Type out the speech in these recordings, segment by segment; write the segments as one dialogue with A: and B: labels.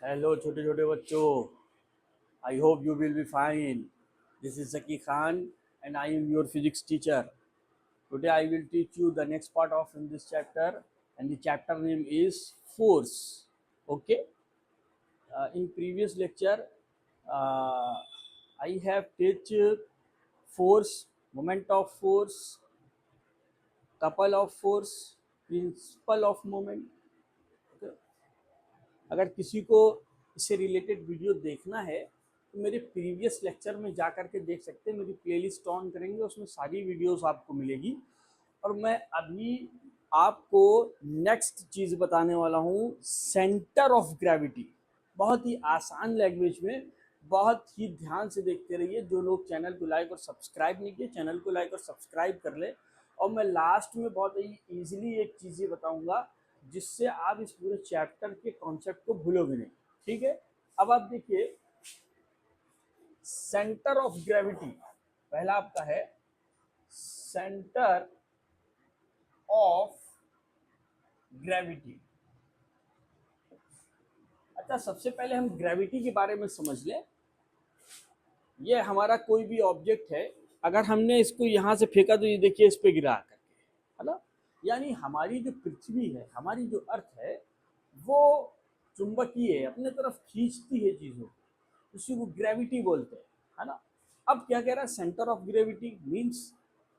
A: Hello छोटे छोटे बच्चों, I hope you will be fine. This is Zaki Khan and I am your physics teacher. Today I will teach you the next part of in this chapter, and the chapter name is force. Okay. In previous lecture, uh, I have teach force, moment of force, couple of force, principle of moment. Okay. अगर किसी को इससे related video देखना है तो मेरे previous lecture में जा कर के देख सकते हैं. मेरी प्लेलिस्ट ऑन करेंगे, उसमें सारी वीडियोस आपको मिलेगी. और मैं अभी आपको नेक्स्ट चीज़ बताने वाला हूँ, सेंटर ऑफ ग्रेविटी. बहुत ही आसान लैंग्वेज में, बहुत ही ध्यान से देखते रहिए. जो लोग चैनल को लाइक और सब्सक्राइब नहीं किए, चैनल को लाइक और सब्सक्राइब कर ले. और मैं लास्ट में बहुत ही ईजिली एक चीज़ बताऊँगा जिससे आप इस पूरे चैप्टर के कॉन्सेप्ट को भूलोगे नहीं. ठीक है. अब आप देखिए, सेंटर ऑफ ग्रेविटी पहला आपका है सेंटर ऑफ ग्रेविटी. अच्छा, सबसे पहले हम ग्रेविटी के बारे में समझ लें. ये हमारा कोई भी ऑब्जेक्ट है, अगर हमने इसको यहाँ से फेंका तो ये देखिए इस पे गिरा करके, है ना. यानी हमारी जो पृथ्वी है, हमारी जो अर्थ है, वो चुंबकीय है, अपने तरफ खींचती है चीज़ों को. उसी को ग्रेविटी बोलते हैं, है ना. अब क्या कह रहा है, सेंटर ऑफ ग्रेविटी मीन्स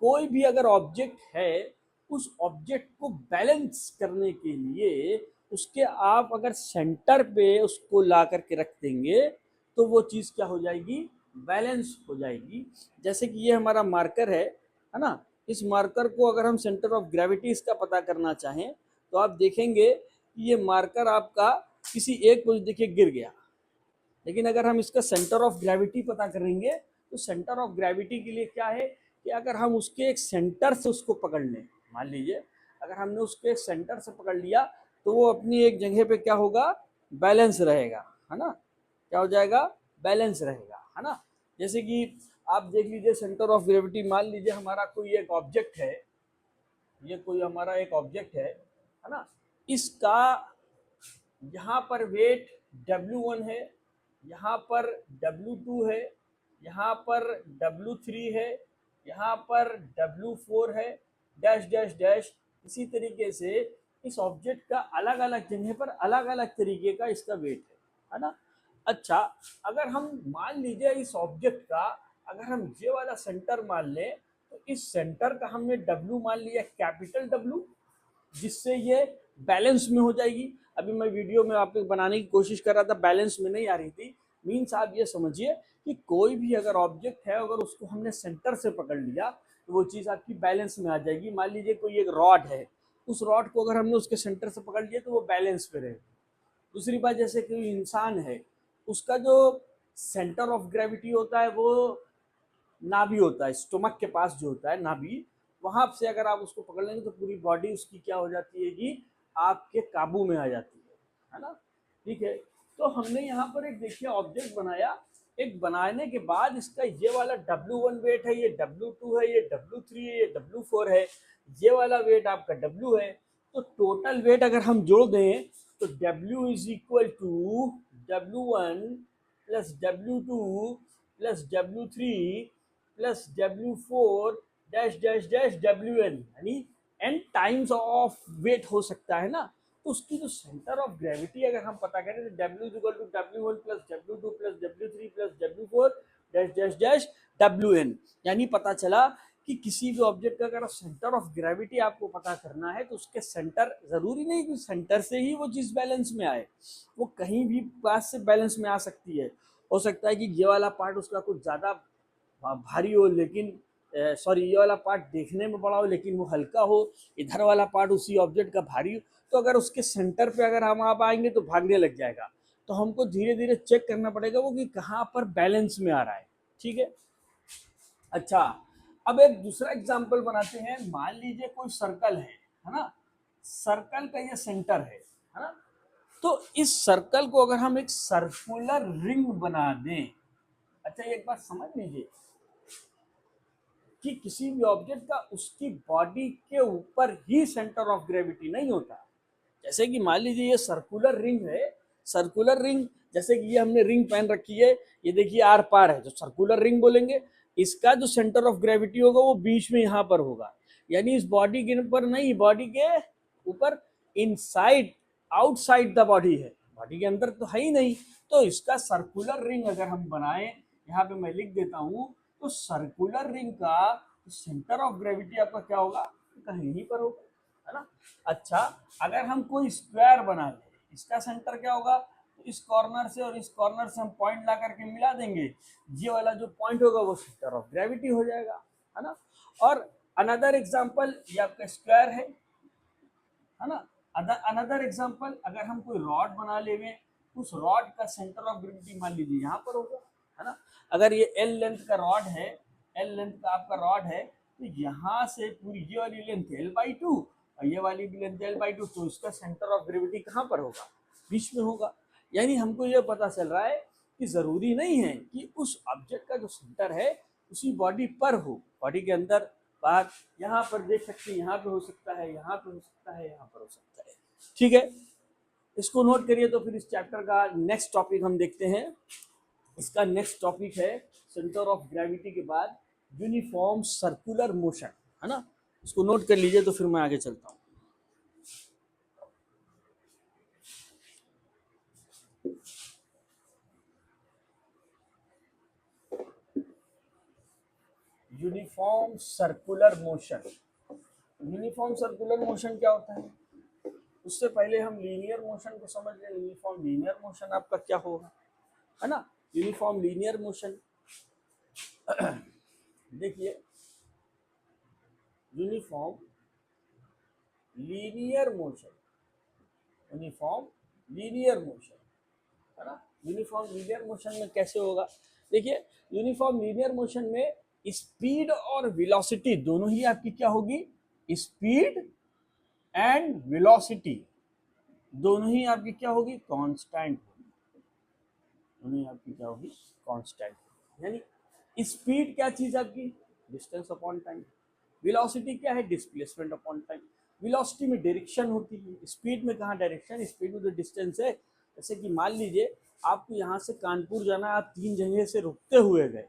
A: कोई भी अगर ऑब्जेक्ट है, उस ऑब्जेक्ट को बैलेंस करने के लिए उसके आप अगर सेंटर पे उसको ला करके रख देंगे तो वो चीज़ क्या हो जाएगी, बैलेंस हो जाएगी. जैसे कि ये हमारा मार्कर है ना. इस मार्कर को अगर हम सेंटर ऑफ ग्रेविटी इसका पता करना चाहें तो आप देखेंगे कि ये मार्कर आपका किसी एक पोजीशन देखिए गिर गया, लेकिन अगर हम इसका सेंटर ऑफ ग्रेविटी पता करेंगे तो सेंटर ऑफ ग्रेविटी के लिए क्या है कि अगर हम उसके एक सेंटर से उसको पकड़ लें, मान लीजिए अगर हमने उसके एक सेंटर से पकड़ लिया तो वो अपनी एक जगह पे क्या होगा, बैलेंस रहेगा, है ना. क्या हो जाएगा, बैलेंस रहेगा, है ना. जैसे कि आप देख लीजिए सेंटर ऑफ ग्रेविटी, मान लीजिए हमारा कोई एक ऑब्जेक्ट है, ये कोई हमारा एक ऑब्जेक्ट है ना. इसका यहाँ पर वेट W1 है, यहाँ पर W2 है, यहाँ पर W3 है, यहाँ पर W4 है, डैश डैश डैश. इसी तरीके से इस ऑब्जेक्ट का अलग अलग जगह पर अलग अलग तरीके का इसका वेट है ना. अच्छा, अगर हम मान लीजिए इस ऑब्जेक्ट का अगर हम ये वाला सेंटर मान लें तो इस सेंटर का हमने W मान लिया कैपिटल W, जिससे ये बैलेंस में हो जाएगी. अभी मैं वीडियो में आपको बनाने की कोशिश कर रहा था, बैलेंस में नहीं आ रही थी. मीन्स आप ये समझिए कि कोई भी अगर ऑब्जेक्ट है, अगर उसको हमने सेंटर से पकड़ लिया तो वो चीज़ आपकी बैलेंस में आ जाएगी. मान लीजिए कोई एक रॉड है, उस रॉड को अगर हमने उसके सेंटर से पकड़ लिया तो वो बैलेंस पे रहेगी. दूसरी बात, जैसे कोई इंसान है, उसका जो सेंटर ऑफ ग्रेविटी होता है वो नाभि होता है, स्टोमक के पास जो होता है नाभि, वहां से अगर आप उसको पकड़ लेंगे तो पूरी बॉडी उसकी क्या हो जाती है कि आपके काबू में आ जाती है ना. ठीक है. तो हमने यहाँ पर एक देखिए ऑब्जेक्ट बनाया. एक बनाने के बाद इसका ये वाला W1 वेट है, ये W2 है, ये W3 है, ये W4 है, ये वाला वेट आपका W है. तो टोटल वेट अगर हम जोड़ दें तो W is equal to W1 plus W2 plus W3 plus W4 dash dash dash WN, यानी n टाइम्स ऑफ वेट हो सकता है ना. तो उसकी जो सेंटर ऑफ ग्रेविटी अगर हम पता करें तो W is equal to W1 plus W2 plus W3 plus W4 dash dash dash WN. यानी पता चला कि किसी भी ऑब्जेक्ट का अगर सेंटर ऑफ ग्रेविटी आपको पता करना है तो उसके सेंटर, जरूरी नहीं कि सेंटर से ही वो चीज़ बैलेंस में आए, वो कहीं भी पास से बैलेंस में आ सकती है. हो सकता है कि ये वाला पार्ट उसका कुछ ज़्यादा भारी हो, लेकिन सॉरी ये वाला पार्ट देखने में बड़ा हो लेकिन वो हल्का हो, इधर वाला पार्ट उसी ऑब्जेक्ट का भारी हो. तो अगर उसके सेंटर पे अगर हम आप आएंगे तो भागने लग जाएगा. तो हमको धीरे धीरे चेक करना पड़ेगा वो कि कहाँ पर बैलेंस में आ रहा है. ठीक है. अच्छा, अब एक दूसरा एग्जाम्पल बनाते हैं. मान लीजिए कोई सर्कल है ना. सर्कल का ये सेंटर है ना. तो इस सर्कल को अगर हम एक सर्कुलर रिंग बना दें. अच्छा, एक बात समझ लीजिए कि किसी भी ऑब्जेक्ट का उसकी बॉडी के ऊपर ही सेंटर ऑफ ग्रेविटी नहीं होता. जैसे कि मान लीजिए ये सर्कुलर रिंग है, सर्कुलर रिंग, जैसे कि ये हमने रिंग पहन रखी है, ये देखिए आर पार है, तो सर्कुलर रिंग बोलेंगे। इसका जो सेंटर ऑफ ग्रेविटी होगा वो बीच में यहाँ पर होगा, यानी इस बॉडी के ऊपर नहीं, बॉडी के ऊपर, इनसाइड, आउटसाइड द बॉडी है, बॉडी के अंदर तो है ही नहीं। तो इसका सर्कुलर रिंग अगर हम बनाए, यहाँ पे मैं लिख देता हूँ, तो सर्कुलर रिंग का सेंटर ऑफ ग्रेविटी आपका क्या होगा, कहीं यहीं पर होगा, है ना। अच्छा, अगर हम कोई स्क्वायर बना ले, इसका सेंटर क्या होगा, तो इस कॉर्नर से और इस कॉर्नर से हम पॉइंट ला करके मिला देंगे, ये वाला जो पॉइंट होगा वो सेंटर ऑफ ग्रेविटी हो जाएगा, है ना। और अनदर एग्जांपल, ये आपका स्क्वायर है ना। अनदर एग्जांपल, अगर हम कोई रॉड बना लेंगे, उस रॉड का सेंटर ऑफ ग्रेविटी मान लीजिए यहाँ पर होगा, है ना। अगर ये एल लेंथ का रॉड है, एल लेंथ का आपका रॉड है, तो यहाँ से पूरी ये वाली लेंथ L/2 और ये वाली भी लेंथ L/2, तो इसका सेंटर ऑफ ग्रेविटी कहाँ पर होगा, बीच में होगा। यानी हमको ये पता चल रहा है कि जरूरी नहीं है कि उस ऑब्जेक्ट का जो सेंटर है उसी बॉडी पर हो, बॉडी के अंदर बाहर, यहाँ पर देख सकते हैं, यहाँ पे हो सकता है, यहाँ पे हो सकता है, यहाँ पर हो सकता है, ठीक है। इसको नोट करिए। तो फिर इस चैप्टर का नेक्स्ट टॉपिक हम देखते हैं। इसका नेक्स्ट टॉपिक है सेंटर ऑफ ग्रेविटी के बाद यूनिफॉर्म सर्कुलर मोशन, है ना। इसको नोट कर लीजिए, तो फिर मैं आगे चलता हूँ। Uniform circular motion, uniform circular motion क्या होता है, उससे पहले हम लीनियर मोशन को समझ लें। यूनिफॉर्म लीनियर मोशन आपका क्या होगा, है ना। यूनिफॉर्म लीनियर मोशन, देखिए uniform linear motion, uniform linear motion, है ना। यूनिफॉर्म लीनियर मोशन में कैसे होगा, देखिए यूनिफॉर्म लीनियर मोशन में स्पीड और वेलोसिटी दोनों ही आपकी क्या होगी, स्पीड एंड वेलोसिटी दोनों ही आपकी क्या होगी, कांस्टेंट होगी, दोनों ही आपकी क्या होगी, कांस्टेंट। यानी स्पीड क्या चीज आपकी, डिस्टेंस अपॉन टाइम, वेलोसिटी क्या है, डिस्प्लेसमेंट अपॉन टाइम। वेलोसिटी में डायरेक्शन होती है, स्पीड में कहाँ डायरेक्शन, स्पीड में जो डिस्टेंस है। जैसे कि मान लीजिए आपको यहाँ से कानपुर जाना, आप 3 जगह से रुकते हुए गए,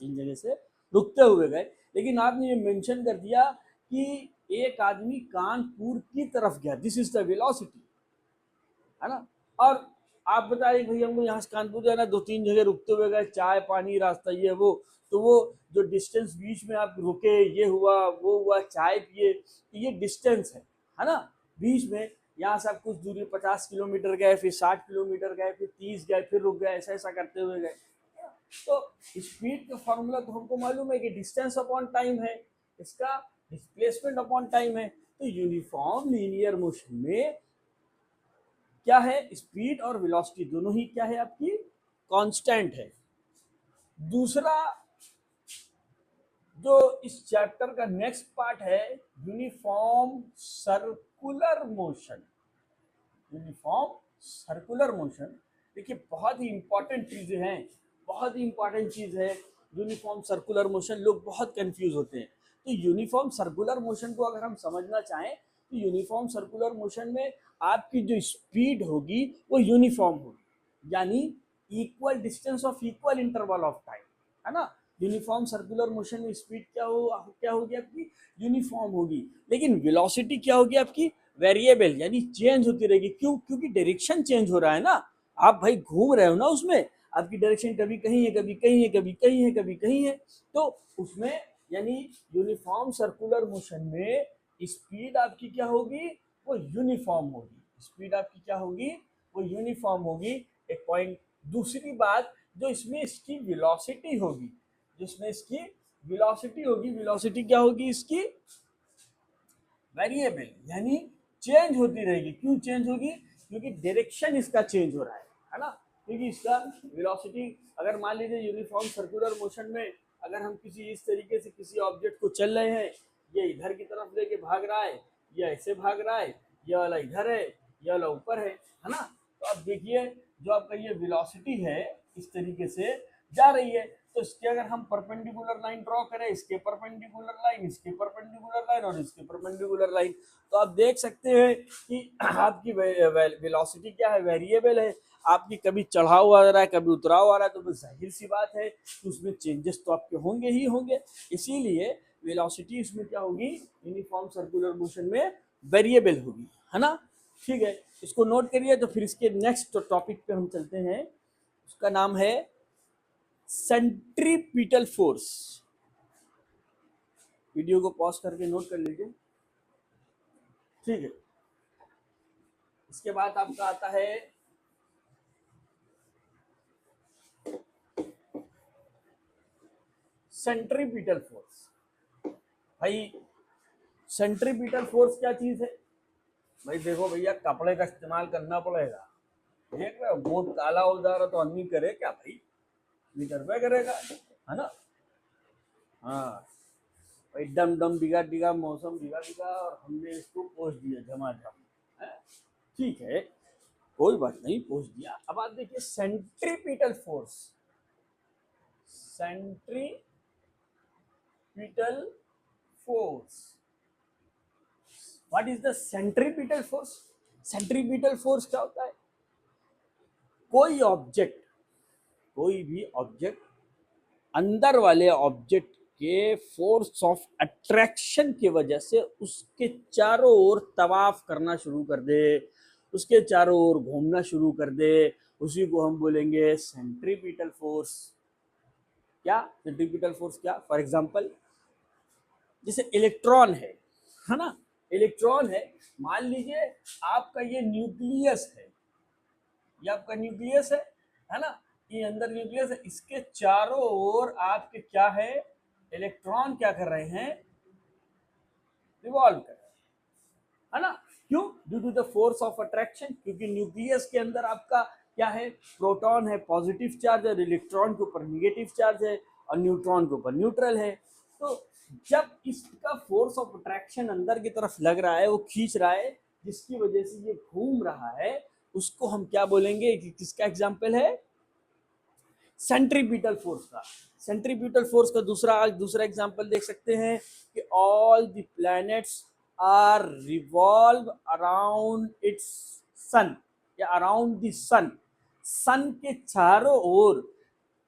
A: 3 जगह से रुकते हुए गए, लेकिन आपने ये मेंशन कर दिया कि एक आदमी कानपुर की तरफ गया, दिस इज द वेलोसिटी, है ना। और आप बताइए भाई हमको यहाँ से कानपुर जाना, 2-3 जगह रुकते हुए गए, चाय पानी रास्ता ये वो, तो वो जो डिस्टेंस बीच में आप रुके, ये हुआ वो हुआ, चाय पिए, तो ये डिस्टेंस है ना। बीच में यहाँ से आप कुछ दूरी 50 किलोमीटर गए, फिर 60 किलोमीटर गए, फिर 30 गए, फिर रुक गए, ऐसा ऐसा करते हुए गए। तो स्पीड का फॉर्मूला तो हमको मालूम है कि डिस्टेंस अपॉन टाइम है, इसका डिस्प्लेसमेंट अपॉन टाइम है। तो यूनिफॉर्म लीनियर मोशन में क्या है, स्पीड और वेलोसिटी दोनों ही क्या है आपकी, कांस्टेंट है। दूसरा जो इस चैप्टर का नेक्स्ट पार्ट है, uniform circular motion, uniform circular motion. देखिए बहुत ही इंपॉर्टेंट चीजें हैं, बहुत ही इंपॉर्टेंट चीज है यूनिफॉर्म सर्कुलर मोशन, लोग बहुत कंफ्यूज होते हैं। तो यूनिफॉर्म सर्कुलर मोशन को अगर हम समझना चाहें, तो यूनिफॉर्म सर्कुलर मोशन में आपकी जो स्पीड होगी वो यूनिफॉर्म होगी, यानी equal distance of equal interval of time, है ना। यूनिफॉर्म सर्कुलर मोशन में स्पीड क्या होगी आपकी, यूनिफॉर्म होगी, लेकिन वेलोसिटी क्या होगी आपकी, वेरिएबल, यानी चेंज होती रहेगी। क्यों, क्योंकि डायरेक्शन चेंज हो रहा है ना, आप भाई घूम रहे हो ना उसमें, आपकी डायरेक्शन कभी कहीं है, कभी कहीं है, कभी कहीं है, कभी कहीं है। तो उसमें यानी यूनिफॉर्म सर्कुलर मोशन में स्पीड आपकी क्या होगी, वो यूनिफॉर्म होगी, स्पीड आपकी क्या होगी, वो यूनिफॉर्म होगी, एक पॉइंट। दूसरी बात, जो इसमें इसकी वेलोसिटी होगी, जिसमें इसकी वेलोसिटी होगी, वेलोसिटी क्या होगी इसकी, वेरिएबल, यानी चेंज होती रहेगी। क्यों चेंज होगी, क्योंकि डायरेक्शन इसका चेंज हो रहा है ना। क्योंकि इसका वेलोसिटी, अगर मान लीजिए यूनिफॉर्म सर्कुलर मोशन में अगर हम किसी इस तरीके से किसी ऑब्जेक्ट को चल रहे हैं, ये इधर की तरफ लेके भाग रहा है, ये ऐसे भाग रहा है, ये वाला इधर है, ये वाला ऊपर है ना। तो अब देखिए जो आपका ये वेलोसिटी है इस तरीके से जा रही है, तो इसके अगर हम परपेंडिकुलर लाइन ड्रॉ करें, इसके परपेंडिकुलर लाइन, इसके परपेंडिकुलर लाइन और इसके परपेंडिकुलर लाइन, तो आप देख सकते हैं कि आपकी वेलोसिटी क्या है, वेरिएबल है, आपकी कभी चढ़ाव आ रहा है कभी उतराव आ रहा है, तो बस जाहिर सी बात है कि उसमें चेंजेस तो आपके होंगे ही होंगे। इसीलिए वेलोसिटी इसमें क्या होगी, यूनिफॉर्म सर्कुलर मोशन में वेरिएबल होगी, है ना। ठीक है, इसको नोट करिए। तो फिर इसके नेक्स्ट टॉपिक पे हम चलते हैं, उसका नाम है सेंट्रीपिटल फोर्स। वीडियो को पॉज करके नोट कर लीजिए, ठीक है। इसके बाद आपका आता है सेंट्रीपिटल फोर्स। भाई सेंट्रीपिटल फोर्स क्या चीज है? भाई देखो भैया, कपड़े का इस्तेमाल करना पड़ेगा। देख रहे हो बोट काला हो जा रहा तो आदमी करे क्या भाई, मीटर पे करेगा, है ना। हाँ भाई, डम डम बिगा बिगा मौसम बिगा बिगा, और हमने इसको पोष दिया झमाझम, ठीक है, कोई बात नहीं, पोष दिया। अब आप देखिए centripetal force, centripetal force, what is the centripetal force? Centripetal force क्या होता है? कोई ऑब्जेक्ट, कोई भी ऑब्जेक्ट अंदर वाले ऑब्जेक्ट के फोर्स ऑफ अट्रैक्शन की वजह से उसके चारों ओर तवाफ करना शुरू कर दे, उसके चारों ओर घूमना शुरू कर दे, उसी को हम बोलेंगे सेंट्रीपिटल फोर्स। क्या सेंट्रीपिटल फोर्स? क्या, फॉर एग्जांपल जैसे इलेक्ट्रॉन है ना, इलेक्ट्रॉन है, मान लीजिए आपका ये न्यूक्लियस है, ये आपका न्यूक्लियस है ना, ये अंदर न्यूक्लियस है, इसके चारों ओर आपके क्या है, इलेक्ट्रॉन क्या कर रहे हैं, रिवॉल्व कर रहे हैं, है ना। क्यों? Due to the force of attraction, क्योंकि न्यूक्लियस के अंदर आपका क्या है, प्रोटॉन है, पॉजिटिव चार्ज है, इलेक्ट्रॉन के ऊपर निगेटिव चार्ज है, और न्यूट्रॉन के ऊपर न्यूट्रल है। तो जब इसका फोर्स ऑफ अट्रैक्शन अंदर की तरफ लग रहा है, वो खींच रहा है, जिसकी वजह से ये घूम रहा है, उसको हम क्या बोलेंगे, कि किसका एग्जाम्पल है, सेंट्रीपिटल फोर्स का। सेंट्रीपिटल फोर्स का दूसरा एग्जांपल देख सकते हैं कि all the planets are revolve around its sun, या अराउंड द सन, सन के चारों ओर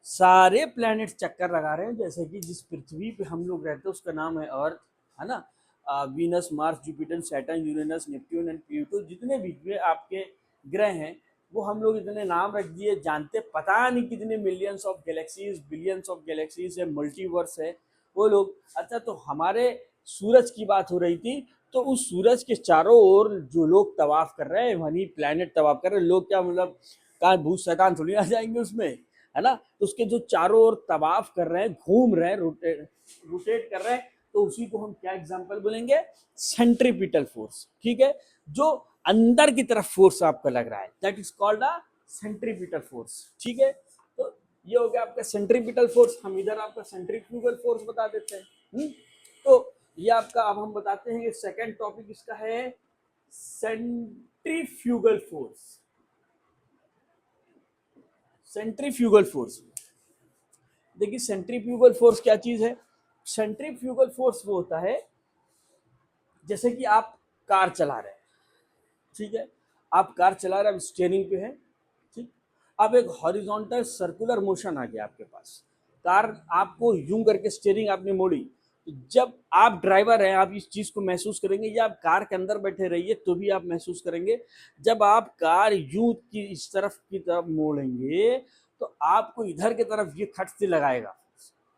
A: सारे प्लैनेट चक्कर लगा रहे हैं। जैसे कि जिस पृथ्वी पे हम लोग रहते हैं उसका नाम है अर्थ, है ना। Venus, Mars, Jupiter, Saturn, Uranus, Neptune and Pluto, जितने भी आपके ग्रह हैं वो हम लोग इतने नाम रख दिए, जानते पता नहीं कितने millions of galaxies, billions of galaxies है, मल्टीवर्स है वो लोग। अच्छा, तो हमारे सूरज की बात हो रही थी, तो उस सूरज के चारों ओर जो लोग तवाफ कर रहे हैं, वही प्लैनेट तवाफ कर रहे हैं। लोग क्या मतलब कहाँ भूत शैतान थोड़ी आ जाएंगे उसमें, है ना। तो उसके जो चारों ओर तवाफ कर रहे हैं, घूम रहे हैं, रोटेट कर रहे हैं, तो उसी को हम क्या एग्जांपल बोलेंगे, सेंट्रीपिटल फोर्स, ठीक है। जो अंदर की तरफ फोर्स आपका लग रहा है, that is called a centripetal force, ठीक है। तो ये हो गया आपका सेंट्रीपिटल फोर्स। हम इधर आपका सेंट्रीफ्यूगल फोर्स बता देते हैं। तो ये आपका, अब हम बताते हैं, सेकंड टॉपिक इसका है सेंट्रीफ्यूगल फोर्स। सेंट्रीफ्यूगल फोर्स, देखिए सेंट्रीफ्यूगल फोर्स क्या चीज है। सेंट्रीफ्यूगल फोर्स वो होता है, जैसे कि आप कार चला रहे हैं, ठीक है, आप कार चला रहे हैं, स्टीयरिंग पे है, ठीक। अब एक हॉरिजॉन्टल सर्कुलर मोशन आ गया आपके पास, कार आपको यूं करके स्टीयरिंग आपने मोड़ी, तो जब आप ड्राइवर हैं आप इस चीज को महसूस करेंगे, या आप कार के अंदर बैठे रहिए तो भी आप महसूस करेंगे। जब आप कार यूं की इस तरफ की तरफ मोड़ेंगे तो आपको इधर की तरफ ये खट से लगाएगा,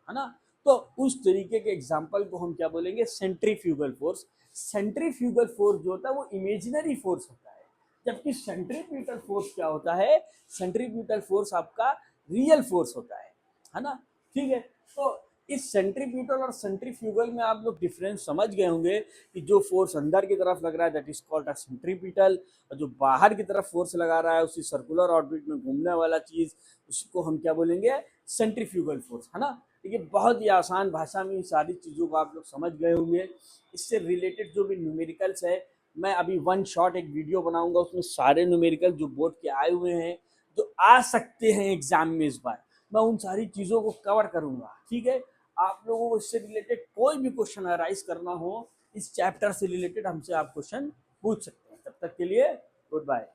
A: है ना। तो उस तरीके के एग्जाम्पल को हम क्या बोलेंगे, सेंट्रीफ्यूगल फोर्स। सेंट्रीफ्यूगल फोर्स जो होता है वो इमेजिनरी फोर्स होता है, जबकि सेंट्रीपिटल फोर्स क्या होता है, सेंट्रीपिटल फोर्स आपका रियल फोर्स होता है ना, ठीक है। तो इस सेंट्रीपिटल और सेंट्रीफ्यूगल में आप लोग डिफरेंस समझ गए होंगे कि जो फोर्स अंदर की तरफ लग रहा है that is called a centripetal, और जो बाहर की तरफ फोर्स लगा रहा है उसी सर्कुलर ऑर्बिट में घूमने वाला चीज, उसको हम क्या बोलेंगे, सेंट्रीफ्यूगल फोर्स, है ना। देखिए बहुत ही आसान भाषा में सारी चीज़ों को आप लोग समझ गए होंगे। इससे रिलेटेड जो भी न्यूमेरिकल्स है, मैं अभी वन शॉट एक वीडियो बनाऊंगा, उसमें सारे न्यूमेरिकल जो बोर्ड के आए हुए हैं, जो आ सकते हैं एग्जाम में इस बार, मैं उन सारी चीज़ों को कवर करूँगा। ठीक है, आप लोगों को इससे रिलेटेड कोई भी क्वेश्चन अराइज करना हो, इस चैप्टर से रिलेटेड हमसे आप क्वेश्चन पूछ सकते हैं। तब तक के लिए गुड बाय।